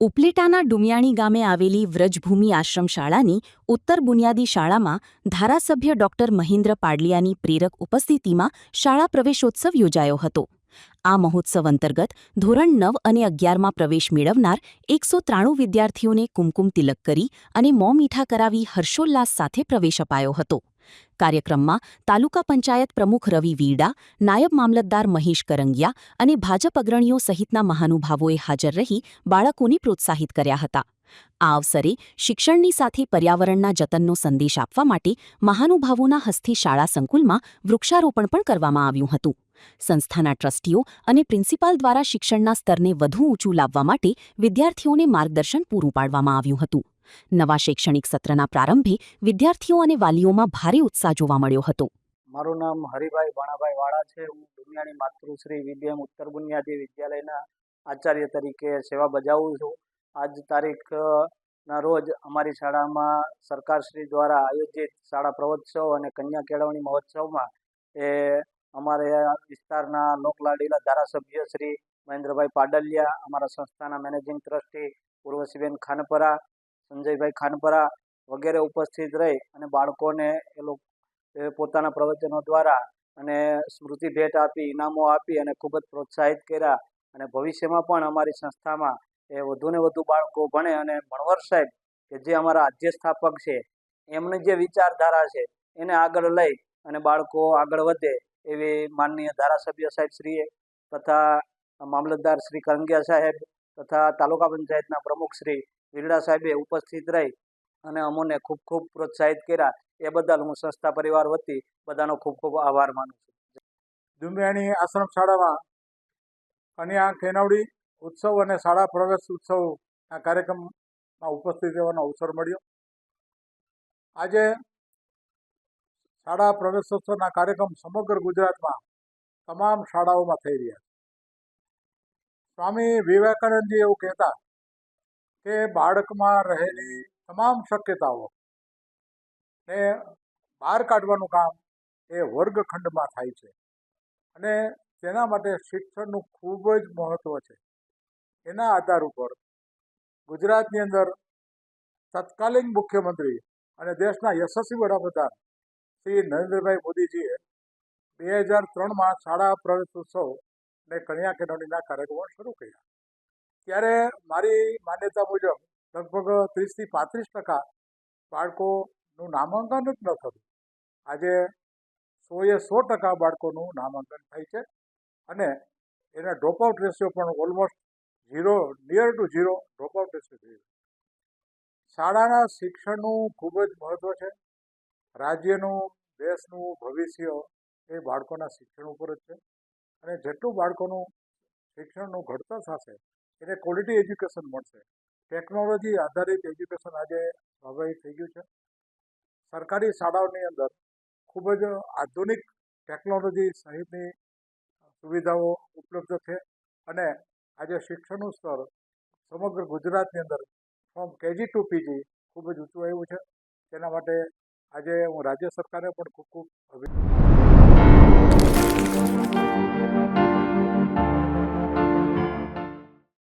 ઉપલેટાના ડુમિયાણી ગામે આવેલી વ્રજભૂમિ આશ્રમ શાળાની ઉત્તર બુનિયાદી શાળામાં ધારાસભ્ય ડોક્ટર મહિન્દ્ર પાડલિયાની પ્રેરક ઉપસ્થિતિમાં શાળા પ્રવેશોત્સવ યોજાયો હતો. આ મહોત્સવ અંતર્ગત ધોરણ 9 અને 11માં પ્રવેશ મેળવનાર 193 વિદ્યાર્થીઓને કુમકુમ તિલક કરી અને મોં મીઠા કરાવી હર્ષોલ્લાસ સાથે પ્રવેશ અપાયો હતો. કાર્યક્રમમાં તાલુકા પંચાયત પ્રમુખ રવિ વીરડા, નાયબ મામલતદાર મહેશ કરંગિયા અને ભાજપ અગ્રણીઓ સહિતના મહાનુભાવોએ હાજર રહી બાળકોને પ્રોત્સાહિત કર્યા હતા. આ અવસરે શિક્ષણની સાથે પર્યાવરણના જતનનો સંદેશ આપવા માટે મહાનુભાવોના હસ્તે શાળા સંકુલમાં વૃક્ષારોપણ પણ કરવામાં આવ્યું હતું. સંસ્થાના ટ્રસ્ટીઓ અને પ્રિન્સિપાલ દ્વારા શિક્ષણના સ્તરને વધુ ઊંચું લાવવા માટે વિદ્યાર્થીઓને માર્ગદર્શન પૂરું પાડવામાં આવ્યું હતું. નવા શૈક્ષણિક સત્રના પ્રારંભે વિદ્યાર્થીઓ અને વાલીઓમાં ભારે ઉત્સાહ જોવા મળ્યો હતો. મારું નામ હરિભાઈ ભાણાભાઈ વાળા છે. હું ડુમિયાણી માતૃશ્રી વિદ્યમ ઉત્તર બુનિયાદી વિદ્યાલયના આચાર્ય તરીકે સેવા બજાવું છું. આજ તારીખના રોજ અમારી શાળામાં સરકારશ્રી દ્વારા આયોજિત શાળા પ્રવોત્સવ અને કન્યા કેળવણી મહોત્સવમાં અમારે વિસ્તારના લોકલાડીલા ધારાસભ્ય શ્રી મહેન્દ્રભાઈ પાડલિયા, અમારા સંસ્થાના મેનેજિંગ ટ્રસ્ટી ઉર્વશીબેન ખાનપરા, સંજયભાઈ ખાનપરા વગેરે ઉપસ્થિત રહી અને બાળકોને પોતાના પ્રવચનો દ્વારા અને સ્મૃતિ ભેટ આપી, ઇનામો આપી અને ખૂબ જ પ્રોત્સાહિત કર્યા. અને ભવિષ્યમાં પણ અમારી સંસ્થામાં વધુને વધુ બાળકો ભણે અને મણવર સાહેબ કે જે અમારા આદ્ય સ્થાપક છે એમની જે વિચારધારા છે એને આગળ લઈ અને બાળકો આગળ વધે એવી માનનીય ધારાસભ્ય સાહેબ શ્રીએ તથા મામલતદાર શ્રી કરંગિયા સાહેબ તથા તાલુકા પંચાયતના પ્રમુખ શ્રી વીરડા સાહેબે ઉપસ્થિત રહી અને અમોને ખૂબ ખૂબ પ્રોત્સાહિત કર્યા. એ બદલ હું સંસ્થા પરિવાર વતી બધાનો ખૂબ ખૂબ આભાર માનું છું. ડુમિયાણી આશ્રમ શાળામાં કન્યા કેળવણી ઉત્સવ અને શાળા પ્રવેશ ઉત્સવના કાર્યક્રમમાં ઉપસ્થિત રહેવાનો અવસર મળ્યો. આજે શાળા પ્રવેશોત્સવના કાર્યક્રમ સમગ્ર ગુજરાતમાં તમામ શાળાઓમાં થઈ રહ્યા છે. સ્વામી વિવેકાનંદજી એવું કહેતા કે બાળકમાં રહેલી તમામ શક્યતાઓ ને બહાર કાઢવાનું કામ એ વર્ગખંડમાં થાય છે અને તેના માટે શિક્ષણનું ખૂબ જ મહત્ત્વ છે. એના આધાર ઉપર ગુજરાતની અંદર તત્કાલીન મુખ્યમંત્રી અને દેશના યશસ્વી વડાપ્રધાન શ્રી નરેન્દ્રભાઈ મોદીજીએ 2003માં શાળા પ્રવેશોત્સવ અને કન્યા કેળવણીના કાર્યક્રમો શરૂ કર્યા. ત્યારે મારી માન્યતા મુજબ લગભગ 30થી 35% બાળકોનું નામાંકન જ ન થતું. આજે 100% બાળકોનું નામાંકન થાય છે અને એના ડ્રોપઆઉટ રેશિયો પણ almost near to zero dropout ratio થઈ ગયો. શાળાના શિક્ષણનું ખૂબ જ મહત્ત્વ છે. રાજ્યનું, દેશનું ભવિષ્ય એ બાળકોના શિક્ષણ ઉપર જ છે અને જેટલું બાળકોનું શિક્ષણનું ઘડતર થશે એને ક્વોલિટી એજ્યુકેશન મળશે. ટેકનોલોજી આધારિત એજ્યુકેશન આજે સ્વાભાવિક થઈ ગયું છે. સરકારી શાળાઓની અંદર ખૂબ જ આધુનિક ટેકનોલોજી સહિતની સુવિધાઓ ઉપલબ્ધ છે અને આજે શિક્ષણનું સ્તર સમગ્ર ગુજરાતની અંદર ફ્રોમ KG ટુ PG ખૂબ જ ઊંચું આવ્યું છે. તેના માટે આજે હું રાજ્ય સરકારને પણ ખૂબ ખૂબ